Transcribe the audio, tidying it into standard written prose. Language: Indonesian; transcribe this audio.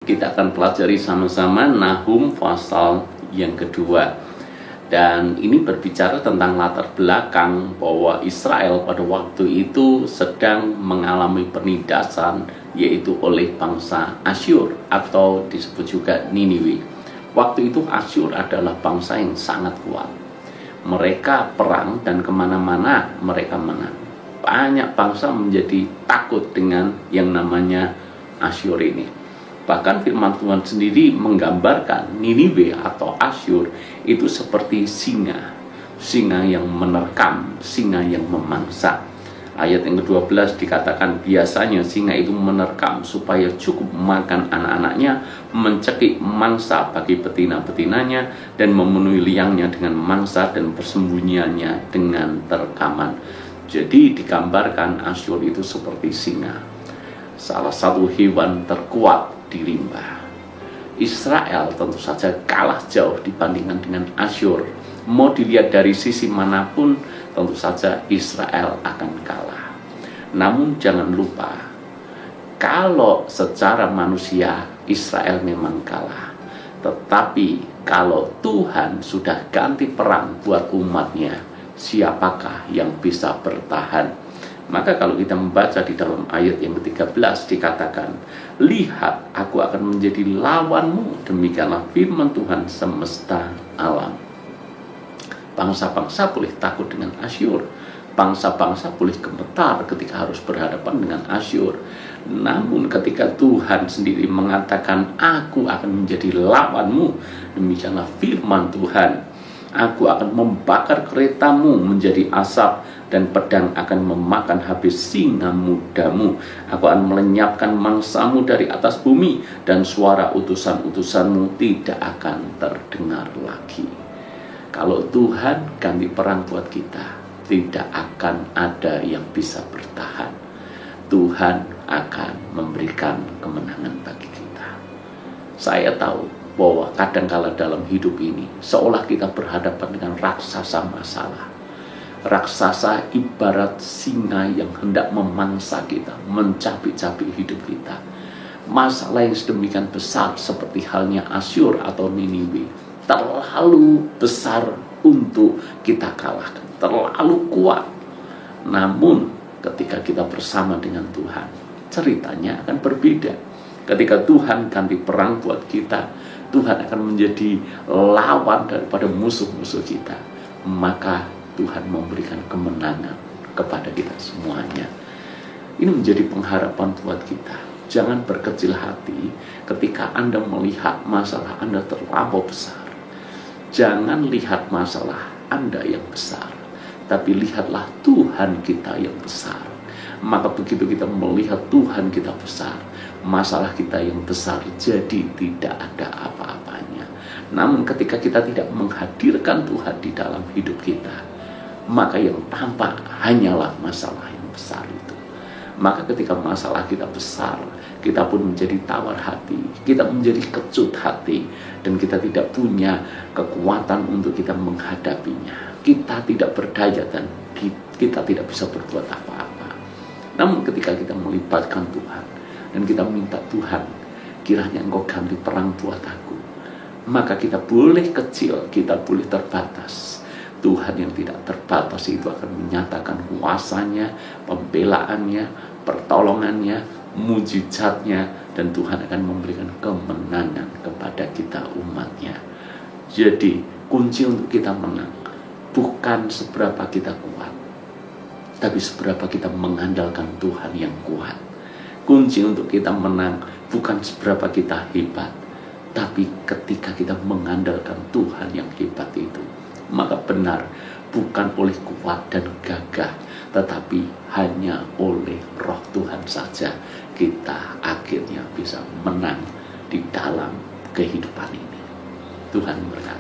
kita akan pelajari sama-sama Nahum pasal yang kedua. Dan ini berbicara tentang latar belakang bahwa Israel pada waktu itu sedang mengalami penindasan, yaitu oleh bangsa Asyur atau disebut juga Niniwe. Waktu itu Asyur adalah bangsa yang sangat kuat. Mereka perang dan kemana-mana mereka menang. Banyak bangsa menjadi takut dengan yang namanya Asyur ini. Bahkan firman Tuhan sendiri menggambarkan Niniwe atau Asyur itu seperti singa. Singa yang menerkam, singa yang memangsa. Ayat yang ke-12 dikatakan biasanya singa itu menerkam supaya cukup makan anak-anaknya, mencekik mangsa bagi betina-betinanya, dan memenuhi liangnya dengan mangsa dan persembunyiannya dengan terkaman. Jadi digambarkan Asyur itu seperti singa, salah satu hewan terkuat di rimba. Israel tentu saja kalah jauh dibandingkan dengan Asyur. Mau dilihat dari sisi manapun, tentu saja Israel akan kalah. Namun jangan lupa, kalau secara manusia Israel memang kalah, tetapi kalau Tuhan sudah ganti perang buat umatnya, siapakah yang bisa bertahan? Maka kalau kita membaca di dalam ayat yang ke-13 dikatakan, lihat aku akan menjadi lawanmu, demikianlah firman Tuhan semesta alam. Bangsa-bangsa boleh takut dengan Asyur, bangsa-bangsa boleh gemetar ketika harus berhadapan dengan Asyur. Namun ketika Tuhan sendiri mengatakan aku akan menjadi lawanmu, demikianlah firman Tuhan, aku akan membakar keretamu menjadi asap, dan pedang akan memakan habis singa mudamu. Aku akan melenyapkan mangsamu dari atas bumi, dan suara utusan-utusanmu tidak akan terdengar lagi. Kalau Tuhan ganti perang buat kita, tidak akan ada yang bisa bertahan. Tuhan akan memberikan kemenangan bagi kita. Saya tahu bahwa kadangkala dalam hidup ini seolah kita berhadapan dengan raksasa masalah. Raksasa ibarat singa yang hendak memangsa kita, mencabik-cabik hidup kita. Masalah yang sedemikian besar seperti halnya Asyur atau Niniwe terlalu besar untuk kita kalahkan, terlalu kuat. Namun ketika kita bersama dengan Tuhan, ceritanya akan berbeda. Ketika Tuhan ganti perang buat kita, Tuhan akan menjadi lawan daripada musuh-musuh kita. Maka Tuhan memberikan kemenangan kepada kita semuanya. Ini menjadi pengharapan buat kita. Jangan berkecil hati ketika Anda melihat masalah Anda terlampau besar. Jangan lihat masalah Anda yang besar, tapi lihatlah Tuhan kita yang besar. Maka begitu kita melihat Tuhan kita besar, masalah kita yang besar jadi tidak ada apa-apanya. Namun ketika kita tidak menghadirkan Tuhan di dalam hidup kita, maka yang tampak hanyalah masalah yang besar itu. Maka ketika masalah kita besar, kita pun menjadi tawar hati, kita menjadi kecut hati, dan kita tidak punya kekuatan untuk kita menghadapinya. Kita tidak berdaya dan kita tidak bisa berbuat apa-apa. Namun ketika kita melibatkan Tuhan dan kita minta Tuhan, kiranya Engkau ganti perang buat aku, maka kita boleh kecil, kita boleh terbatas. Tuhan yang tidak terbatas itu akan menyatakan kuasanya, pembelaannya, pertolongannya, mujizatnya, dan Tuhan akan memberikan kemenangan kepada kita umatnya. Jadi kunci untuk kita menang bukan seberapa kita kuat, tapi seberapa kita mengandalkan Tuhan yang kuat. Kunci untuk kita menang bukan seberapa kita hebat, tapi ketika kita mengandalkan Tuhan yang hebat itu, maka benar bukan oleh kuat dan gagah, tetapi hanya oleh Roh Tuhan saja kita akhirnya bisa menang di dalam kehidupan ini. Tuhan berkati.